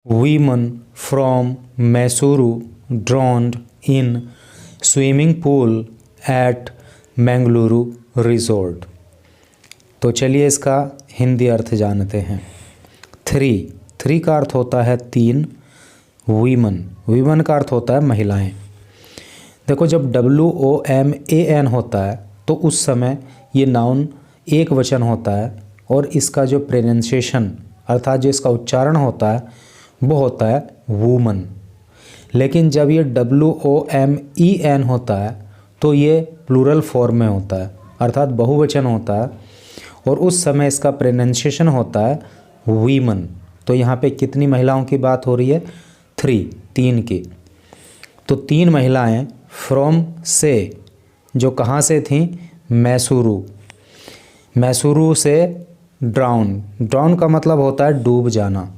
women from Mysuru drowned in swimming pool at Mangaluru resort। तो चलिए इसका हिंदी अर्थ जानते हैं। थ्री का अर्थ होता है तीन। वीमन का अर्थ होता है महिलाएं। देखो, जब WOMAN होता है तो उस समय ये नाउन एक वचन होता है और इसका जो प्रोनाउंसिएशन अर्थात जो इसका उच्चारण होता है वो होता है वूमन। लेकिन जब ये WOMEN होता है तो ये प्लूरल फॉर्म में होता है अर्थात बहुवचन होता है और उस समय इसका प्रोनाउंसिएशन होता है वीमन। तो यहाँ पे कितनी महिलाओं की बात हो रही है? तीन की। तो तीन महिलाएं फ्रॉम से, जो कहाँ से थीं? मैसूरू से ड्राउन का मतलब होता है डूब जाना,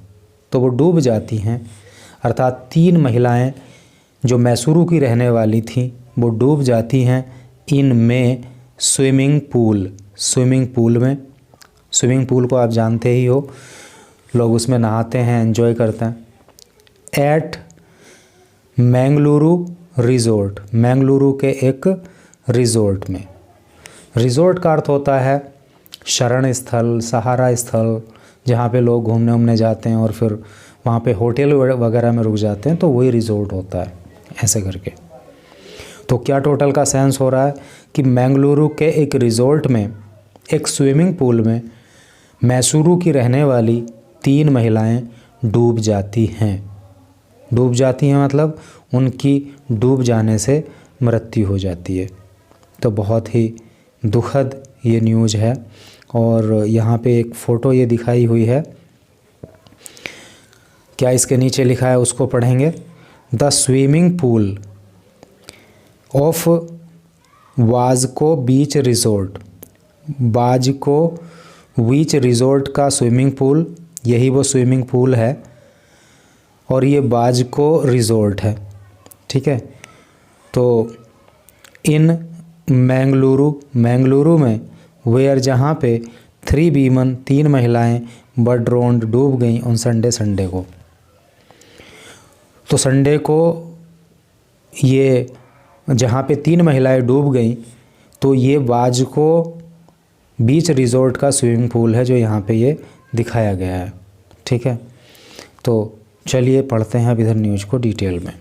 तो वो डूब जाती हैं अर्थात तीन महिलाएं जो मैसूरू की रहने वाली थीं वो डूब जाती हैं इनमें स्विमिंग पूल में। स्विमिंग पूल को आप जानते ही हो, लोग उसमें नहाते हैं, एंजॉय करते हैं। एट मैंगलुरु रिजोर्ट, मैंगलुरु के एक रिजोर्ट में। रिजोर्ट का अर्थ होता है शरण स्थल, सहारा स्थल, जहाँ पे लोग घूमने जाते हैं और फिर वहाँ पे होटल वगैरह में रुक जाते हैं, तो वही रिजोर्ट होता है ऐसे करके। तो क्या टोटल का सेंस हो रहा है कि मैंगलुरु के एक रिजोर्ट में एक स्विमिंग पूल में मैसूरू की रहने वाली तीन महिलाएं डूब जाती हैं मतलब उनकी डूब जाने से मृत्यु हो जाती है। तो बहुत ही दुखद ये न्यूज़ है। और यहाँ पे एक फ़ोटो ये दिखाई हुई है, क्या इसके नीचे लिखा है उसको पढ़ेंगे। The swimming pool of Vasco beach resort, Vasco beach resort का स्विमिंग पूल, यही वो स्विमिंग पूल है और ये वाजको रिजोर्ट है, ठीक है। तो इन मैंगलुरु में वेयर, जहाँ पे 3 वीमन, तीन महिलाएं वर ड्रोन्ड, डूब गई उन संडे को। तो संडे को ये जहाँ पे तीन महिलाएं डूब गई तो ये वाजको बीच रिजोर्ट का स्विमिंग पूल है जो यहाँ पे ये दिखाया गया है, ठीक है। तो चलिए पढ़ते हैं अब इधर न्यूज़ को डिटेल में।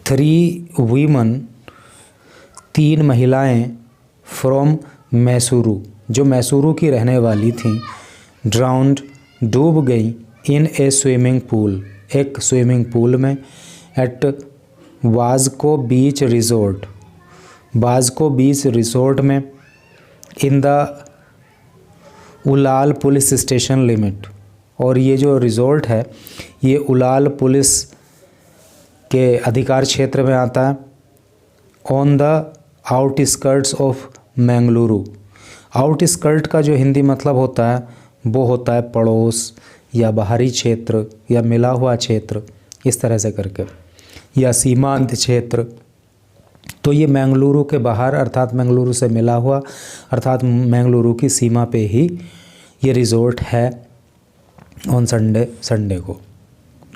थ्री वीमन, तीन महिलाएं फ्रॉम मैसूरू, जो मैसूरू की रहने वाली थीं, ड्राउन्ड, डूब गई इन ए स्विमिंग पूल, एक स्विमिंग पूल में, eight वाजको beach resort, Vasco beach resort में, in the Ullal police station limit. और ये जो रिजोर्ट है ये उलाल पुलिस के अधिकार क्षेत्र में आता है। On the outskirts of Mangaluru, outskirt का जो हिंदी मतलब होता है वो होता है पड़ोस या बाहरी क्षेत्र या मिला हुआ क्षेत्र, इस तरह से करके, या सीमांत क्षेत्र। तो ये मैंगलुरु के बाहर अर्थात मैंगलुरु से मिला हुआ अर्थात मैंगलुरु की सीमा पे ही ये रिजोर्ट है ऑन संडे को,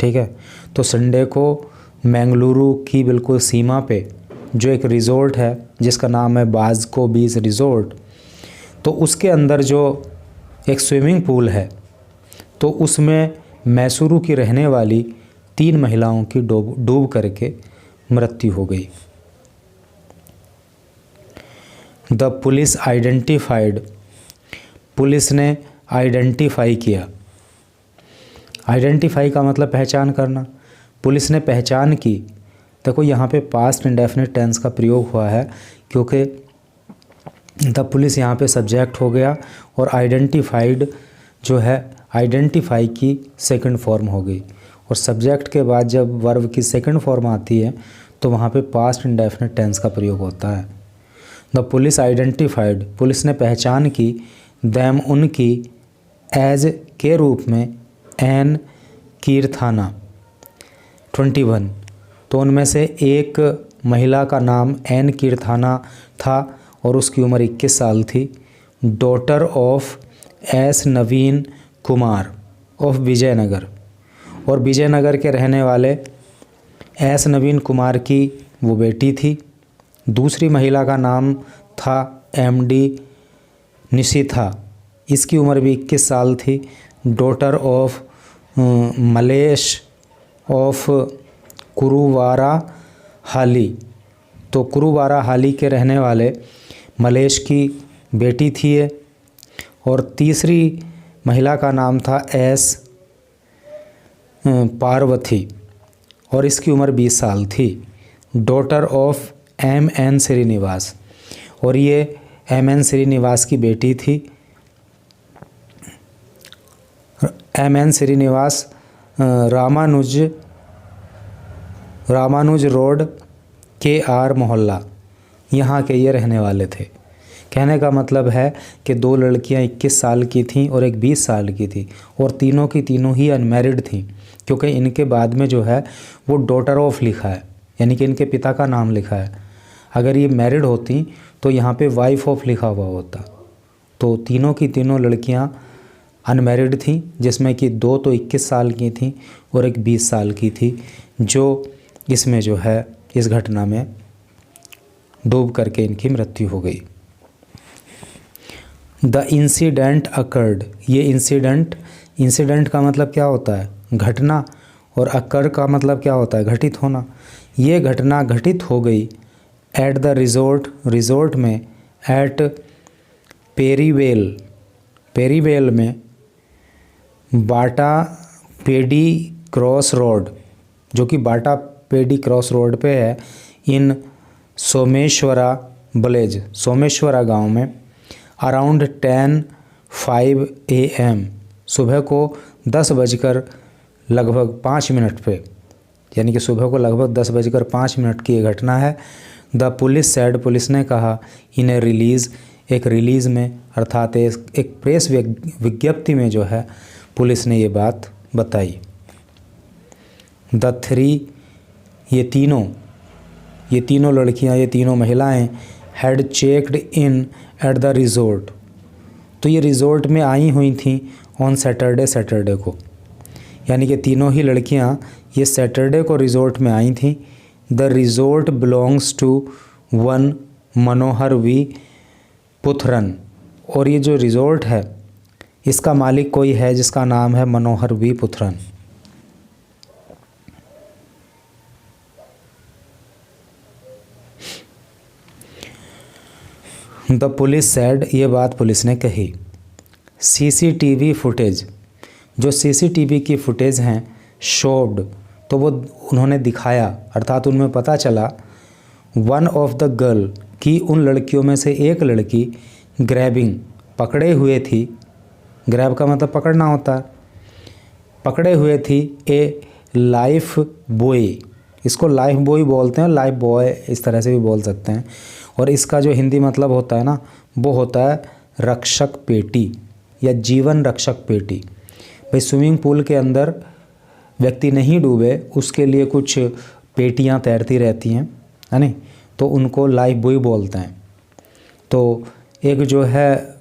ठीक है। तो संडे को मैंगलुरु की बिल्कुल सीमा पे जो एक रिजोर्ट है जिसका नाम है वाजको बीच रिजोर्ट, तो उसके अंदर जो एक स्विमिंग पूल है तो उसमें मैसूरू की रहने वाली तीन महिलाओं की डूब करके मृत्यु हो गई। द पुलिस आइडेंटिफाइड, पुलिस ने आइडेंटिफाई किया। आइडेंटिफाई का मतलब पहचान करना। पुलिस ने पहचान की। देखो यहाँ पे पास्ट इंडेफिनिट टेंस का प्रयोग हुआ है क्योंकि द पुलिस यहाँ पे सब्जेक्ट हो गया और आइडेंटिफाइड जो है आइडेंटिफाई की सेकंड फॉर्म हो गई। और सब्जेक्ट के बाद जब वर्ब की सेकंड फॉर्म आती है तो वहाँ पे पास्ट इंडेफिनिट टेंस का प्रयोग होता है। द पुलिस आइडेंटिफाइड, पुलिस ने पहचान की, दैम उनकी, एज के रूप में, एन कीर्थाना 21, तो उनमें से एक महिला का नाम एन कीर्थाना था और उसकी उम्र 21 साल थी। Daughter of S Naveen Kumar of Vijayanagar, और विजयनगर के रहने वाले एस नवीन कुमार की वो बेटी थी। दूसरी महिला का नाम था एमडी निशिथा, इसकी उम्र भी 21 साल थी। डॉटर ऑफ मलेश ऑफ कुरुवारा हाली, तो कुरुवारा हाली के रहने वाले मलेश की बेटी थी ये। और तीसरी महिला का नाम था एस पार्वती, और इसकी उम्र 20 साल थी। Daughter of M N Srinivas, और ये एम एन श्रीनिवास की बेटी थी। M N Srinivas Ramanuja road K R Mohalla, यहाँ के ये रहने वाले थे। कहने का मतलब है कि दो लड़कियां 21 साल की थीं और एक 20 साल की थी, और तीनों की तीनों ही अनमैरिड थीं, क्योंकि इनके बाद में जो है वो डॉटर ऑफ लिखा है, यानी कि इनके पिता का नाम लिखा है। अगर ये मैरिड होती तो यहाँ पे वाइफ ऑफ लिखा हुआ होता। तो तीनों की तीनों लड़कियाँ अनमैरिड थीं, जिसमें कि दो तो 21 साल की थीं और एक 20 साल की थी, जो इसमें जो है इस घटना में डूब करके इनकी मृत्यु हो गई। द इंसिडेंट अकर्ड, ये इंसिडेंट का मतलब क्या होता है? घटना, और अकर का मतलब क्या होता है? घटित होना। ये घटना घटित हो गई एट द रिजोर्ट में, एट पेरीवेल में बाटा पेडी क्रॉस रोड, जो कि बाटा पेडी क्रॉस रोड पे है, इन सोमेश्वरा विलेज, सोमेश्वरा गांव में, अराउंड 10:05 AM, सुबह को 10:05 पे, यानी कि सुबह को लगभग 10:05 की ये घटना है। द पुलिस सैड, पुलिस ने कहा, इन ए रिलीज़, एक रिलीज़ में, अर्थात एक प्रेस विज्ञप्ति में जो है पुलिस ने ये बात बताई। द थ्री, ये तीनों लड़कियां, ये तीनों महिलाएं had checked in at the resort, तो ये रिजोर्ट में आई हुई थी ऑन सैटरडे को, यानी कि तीनों ही लड़कियां ये सैटरडे को रिजोर्ट में आई थी। The resort belongs to one Manohar V Puthran, और ये जो रिजोर्ट है इसका मालिक कोई है जिसका नाम है मनोहर V Puthran. The police sad, ये बात पुलिस ने कही। सीसीटीवी फुटेज, जो सीसीटीवी की फुटेज हैं, शोव्ड, तो वो उन्होंने दिखाया, अर्थात उनमें पता चला, वन ऑफ द गर्ल, की उन लड़कियों में से एक लड़की ग्रैबिंग, पकड़े हुए थी, ग्रैब का मतलब पकड़ना होता है, पकड़े हुए थी ए लाइफ बॉय, इसको लाइफ बॉय बोलते हैं, लाइफ बॉय इस तरह से भी बोल सकते हैं, और इसका जो हिंदी मतलब होता है ना, वो होता है रक्षक पेटी या जीवन रक्षक पेटी। भाई स्विमिंग पूल के अंदर व्यक्ति नहीं डूबे उसके लिए कुछ पेटियां तैरती रहती हैं, है नहीं, तो उनको लाइफ बॉय बोलते हैं। तो एक जो है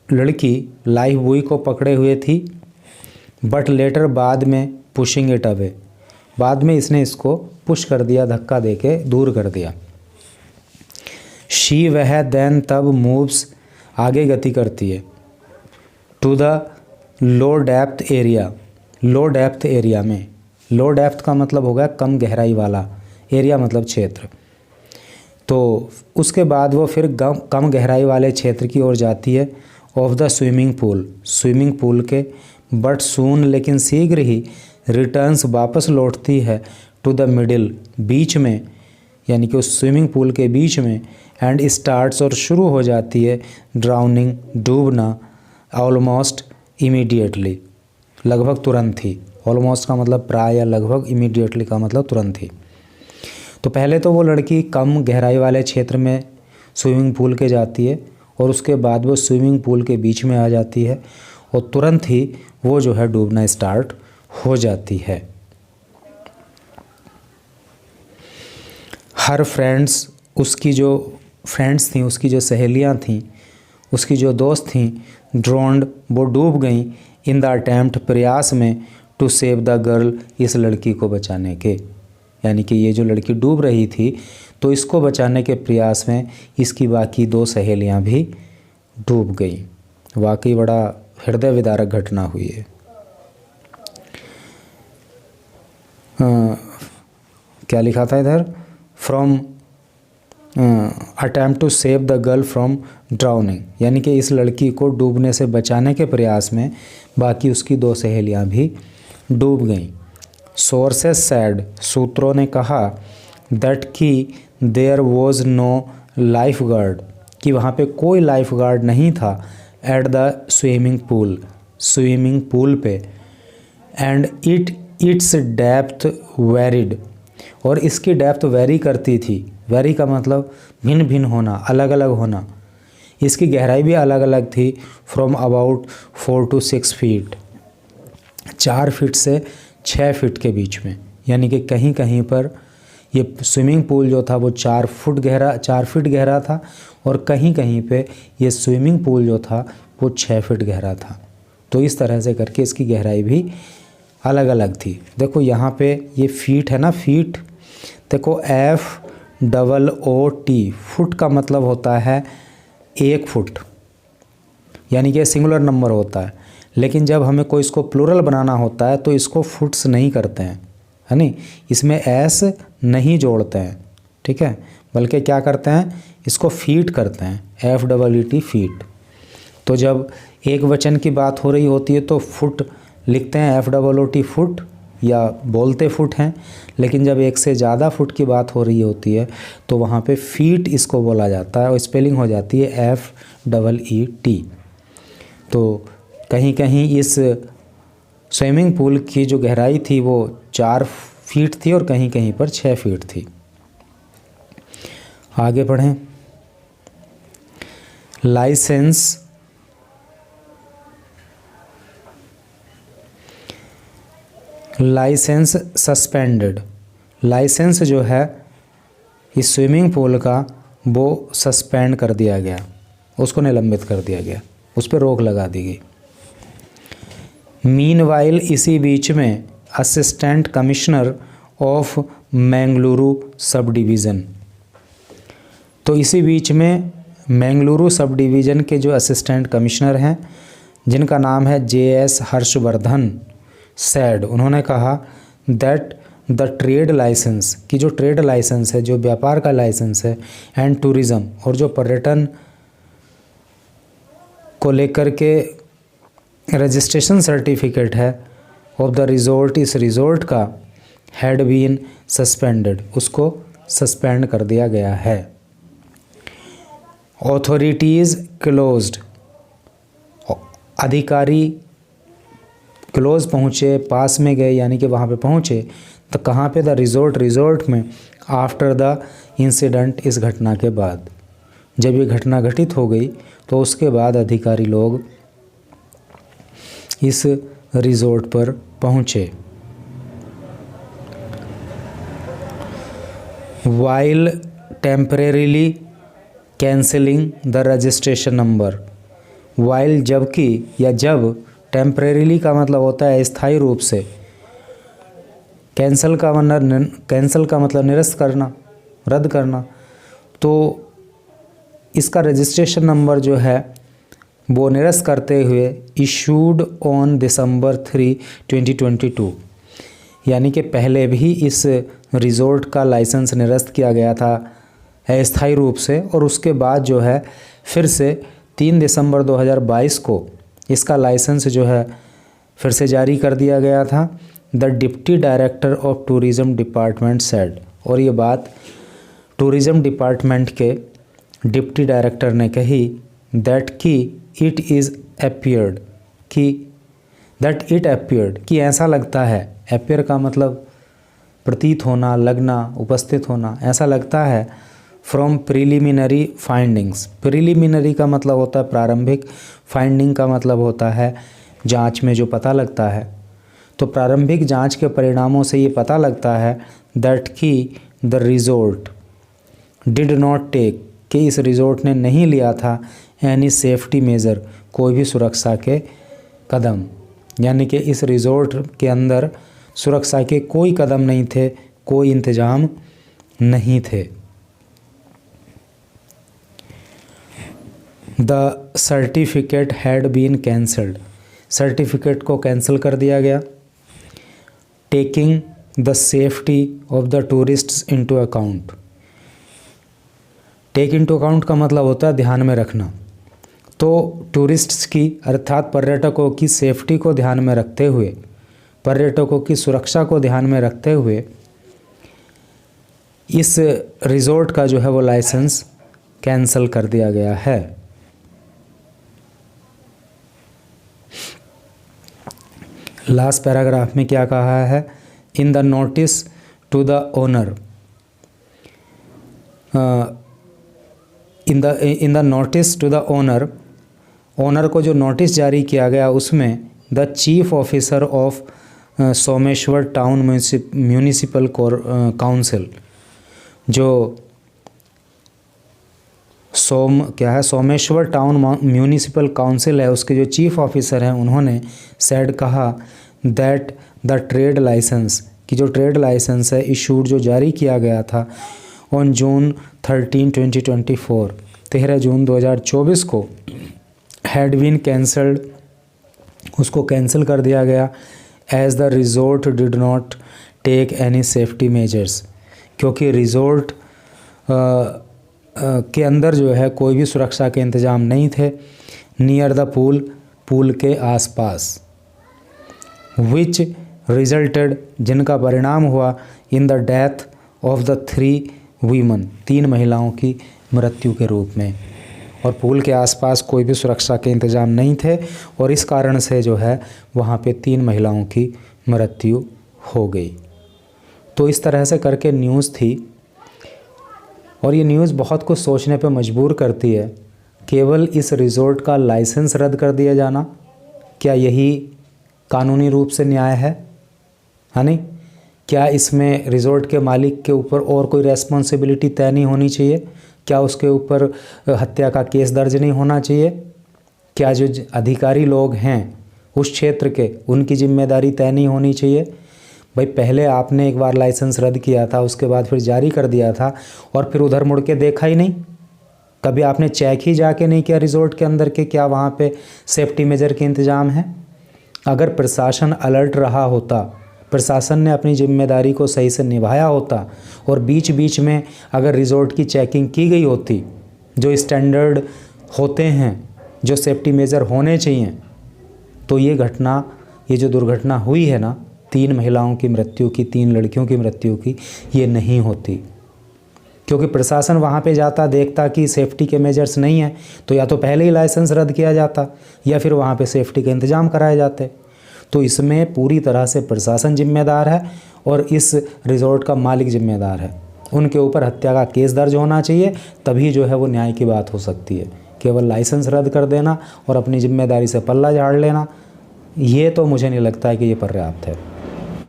लड़की लाइफ बॉय को पकड़े हुए थी, बट लेटर बाद में पुशिंग इट अवे, बाद में इसने इसको पुश कर दिया, धक्का देके दूर कर दिया। शी, वह देन तब मूव्स, आगे गति करती है, to the low depth area, low depth area में, लो डेप्थ का मतलब होगा कम गहराई वाला, एरिया मतलब क्षेत्र, तो उसके बाद वो फिर कम गहराई वाले क्षेत्र की ओर जाती है, ऑफ द स्विमिंग पूल के, बट सून, लेकिन शीघ्र ही, रिटर्न्स, वापस लौटती है, टू द मिडिल, बीच में, यानी कि उस स्विमिंग पूल के बीच में, एंड स्टार्ट्स, और शुरू हो जाती है, ड्राउनिंग, डूबना, ऑलमोस्ट इमीडिएटली, लगभग तुरंत ही, ऑलमोस्ट का मतलब प्राय या लगभग, इमीडिएटली का मतलब तुरंत ही। तो पहले तो वो लड़की कम गहराई वाले क्षेत्र में स्विमिंग पूल के जाती है, और उसके बाद वो स्विमिंग पूल के बीच में आ जाती है, और तुरंत ही वो जो है डूबना स्टार्ट हो जाती है। हर फ्रेंड्स, उसकी जो फ्रेंड्स थीं, उसकी जो सहेलियां थीं, उसकी जो दोस्त थीं, ड्रोन्ड वो डूब गईं इन द अटेम्प्ट प्रयास में टू सेव द गर्ल इस लड़की को बचाने के। यानी कि ये जो लड़की डूब रही थी तो इसको बचाने के प्रयास में इसकी बाकी 2 सहेलियां भी डूब गईं। वाकई बड़ा हृदय विदारक घटना हुई है। क्या लिखा था इधर, from attempt to save the girl from drowning, यानी कि इस लड़की को डूबने से बचाने के प्रयास में बाकी उसकी 2 सहेलियां भी डूब गईं। सोर्सेस सैड, सूत्रों ने कहा, दैट कि there was no life guard, कि वहाँ पे कोई लाइफ गार्ड नहीं था, एट द स्विमिंग पूल पे, एंड इट्स डेप्थ वेरिड, और इसकी डेप्थ वेरी करती थी। वेरी का मतलब भिन्न भिन्न होना, अलग अलग होना। इसकी गहराई भी अलग अलग थी, from about 4 to 6 feet, 4 feet से 6 फीट के बीच में। यानी कि कहीं कहीं पर ये स्विमिंग पूल जो था वो 4 फीट गहरा था, और कहीं कहीं पे ये स्विमिंग पूल जो था वो 6 फीट गहरा था। तो इस तरह से करके इसकी गहराई भी अलग अलग थी। देखो यहाँ पे ये फीट है ना, फीट, देखो FOOT, फुट का मतलब होता है 1 फुट, यानी कि सिंगुलर नंबर होता है। लेकिन जब हमें कोई इसको प्लूरल बनाना होता है तो इसको फुट्स नहीं करते हैं, है नहीं, इसमें एस नहीं जोड़ते हैं, ठीक है, बल्कि क्या करते हैं, इसको फीट करते हैं, FEET, फीट। तो जब एक वचन की बात हो रही होती है तो फुट लिखते हैं, FOOT, फुट, या बोलते फुट हैं। लेकिन जब एक से ज़्यादा फुट की बात हो रही होती है तो वहाँ पे फीट इसको बोला जाता है, और स्पेलिंग हो जाती है FEET। तो कहीं कहीं इस स्विमिंग पूल की जो गहराई थी वो 4 फीट थी, और कहीं कहीं पर 6 फीट थी। आगे पढ़ें। लाइसेंस सस्पेंडेड, लाइसेंस जो है इस स्विमिंग पूल का वो सस्पेंड कर दिया गया, उसको निलंबित कर दिया गया, उस पर रोक लगा दी गई। मीनवाइल, इसी बीच में assistant commissioner of Mangaluru sub division, तो इसी बीच में मैंगलुरु सब डिवीज़न के जो असिस्टेंट कमिश्नर हैं जिनका नाम है JS हर्षवर्धन सैड, उन्होंने कहा दैट द ट्रेड लाइसेंस, कि जो ट्रेड लाइसेंस है, जो व्यापार का लाइसेंस है, एंड टूरिज़्म, और जो पर्यटन को लेकर के रजिस्ट्रेशन सर्टिफिकेट है ऑफ द रिजॉर्ट, इस रिजॉर्ट का, हैड बीन सस्पेंडेड, उसको सस्पेंड कर दिया गया है। ऑथोरिटीज़ क्लोज्ड, अधिकारी क्लोज पहुँचे, पास में गए, यानी कि वहाँ पे पहुँचे, तो कहाँ पे, द रिजॉर्ट में, आफ्टर द इंसिडेंट, इस घटना के बाद। जब ये घटना घटित हो गई तो उसके बाद अधिकारी लोग इस रिजॉर्ट पर पहुँचे। While temporarily cancelling the registration number, while, जबकि, या जब, टेम्परेरीली का मतलब होता है स्थायी रूप से, कैंसल का मतलब निरस्त करना, रद्द करना। तो इसका रजिस्ट्रेशन नंबर जो है वो निरस्त करते हुए इशूड ऑन December 3, 2022, यानी कि पहले भी इस रिजॉर्ट का लाइसेंस निरस्त किया गया था अस्थायी रूप से, और उसके बाद जो है फिर से 3 दिसंबर 2022 को इसका लाइसेंस जो है फिर से जारी कर दिया गया था। The deputy director of tourism department said, और ये बात टूरिज़्म डिपार्टमेंट के डिप्टी डायरेक्टर ने कही, दैट कि इट अपियर्ड, कि ऐसा लगता है, अपियर का मतलब प्रतीत होना, लगना, उपस्थित होना, ऐसा लगता है, फ्रॉम प्रिलिमिनरी फाइंडिंग्स, प्रिलिमिनरी का मतलब होता है प्रारंभिक, फाइंडिंग का मतलब होता है जांच में जो पता लगता है। तो प्रारंभिक जांच के परिणामों से ये पता लगता है दैट कि the resort did not take, कि इस रिज़ॉर्ट ने नहीं लिया था एनी सेफ्टी मेज़र, कोई भी सुरक्षा के कदम, यानी कि इस रिज़ॉर्ट के अंदर सुरक्षा के कोई कदम नहीं थे, कोई इंतज़ाम नहीं थे। The certificate had been cancelled, certificate को कैंसिल कर दिया गया। Taking the safety of the tourists into account, take into account का मतलब होता है ध्यान में रखना। तो टूरिस्ट्स की अर्थात पर्यटकों की सेफ्टी को ध्यान में रखते हुए, पर्यटकों की सुरक्षा को ध्यान में रखते हुए इस रिज़ॉर्ट का जो है वो लाइसेंस कैंसिल कर दिया गया है। लास्ट पैराग्राफ में क्या कहा है? In the notice to the owner, in the notice to the owner, owner को जो नोटिस जारी किया गया उसमें the chief officer of Someshwar town municipal council, जो सोमेश्वर टाउन म्यूनिसिपल काउंसिल है, उसके जो चीफ ऑफिसर हैं उन्होंने सेड कहा दैट द ट्रेड लाइसेंस, कि जो ट्रेड लाइसेंस है इशूड जो जारी किया गया था ऑन जून 13, 2024, 13 जून 2024 को हैड बीन कैंसल्ड, उसको कैंसिल कर दिया गया। As the resort did not take any safety measures, क्योंकि रिज़ॉर्ट के अंदर जो है कोई भी सुरक्षा के इंतज़ाम नहीं थे। नियर द पूल, पूल के आसपास। विच रिजल्टेड, जिनका परिणाम हुआ in the death of the 3 women, 3 महिलाओं की मृत्यु के रूप में। और पूल के आसपास कोई भी सुरक्षा के इंतज़ाम नहीं थे और इस कारण से जो है वहाँ पे 3 महिलाओं की मृत्यु हो गई। तो इस तरह से करके न्यूज़ थी और ये न्यूज़ बहुत कुछ सोचने पे मजबूर करती है। केवल इस रिज़ॉर्ट का लाइसेंस रद्द कर दिया जाना, क्या यही कानूनी रूप से न्याय है नहीं? क्या इसमें रिज़ॉर्ट के मालिक के ऊपर और कोई रेस्पॉन्सिबिलिटी तय नहीं होनी चाहिए? क्या उसके ऊपर हत्या का केस दर्ज नहीं होना चाहिए? क्या जो अधिकारी लोग हैं उस क्षेत्र के, उनकी जिम्मेदारी तय नहीं होनी चाहिए? भाई पहले आपने एक बार लाइसेंस रद्द किया था, उसके बाद फिर जारी कर दिया था और फिर उधर मुड़ के देखा ही नहीं। कभी आपने चेक ही जाके नहीं किया रिज़ॉर्ट के अंदर के क्या वहाँ पे सेफ्टी मेजर के इंतज़ाम है? अगर प्रशासन अलर्ट रहा होता, प्रशासन ने अपनी जिम्मेदारी को सही से निभाया होता और बीच बीच में अगर रिज़ॉर्ट की चेकिंग की गई होती, जो स्टैंडर्ड होते हैं, जो सेफ्टी मेजर होने चाहिए, तो ये जो दुर्घटना हुई है ना, 3 महिलाओं की मृत्यु की, 3 लड़कियों की मृत्यु की, ये नहीं होती। क्योंकि प्रशासन वहाँ पे जाता, देखता कि सेफ्टी के मेजर्स नहीं हैं, तो या तो पहले ही लाइसेंस रद्द किया जाता या फिर वहाँ पे सेफ्टी के इंतज़ाम कराए जाते। तो इसमें पूरी तरह से प्रशासन जिम्मेदार है और इस रिज़ॉर्ट का मालिक जिम्मेदार है। उनके ऊपर हत्या का केस दर्ज होना चाहिए, तभी जो है वो न्याय की बात हो सकती है। केवल लाइसेंस रद्द कर देना और अपनी जिम्मेदारी से पल्ला झाड़ लेना, ये तो मुझे नहीं लगता है कि ये पर्याप्त है।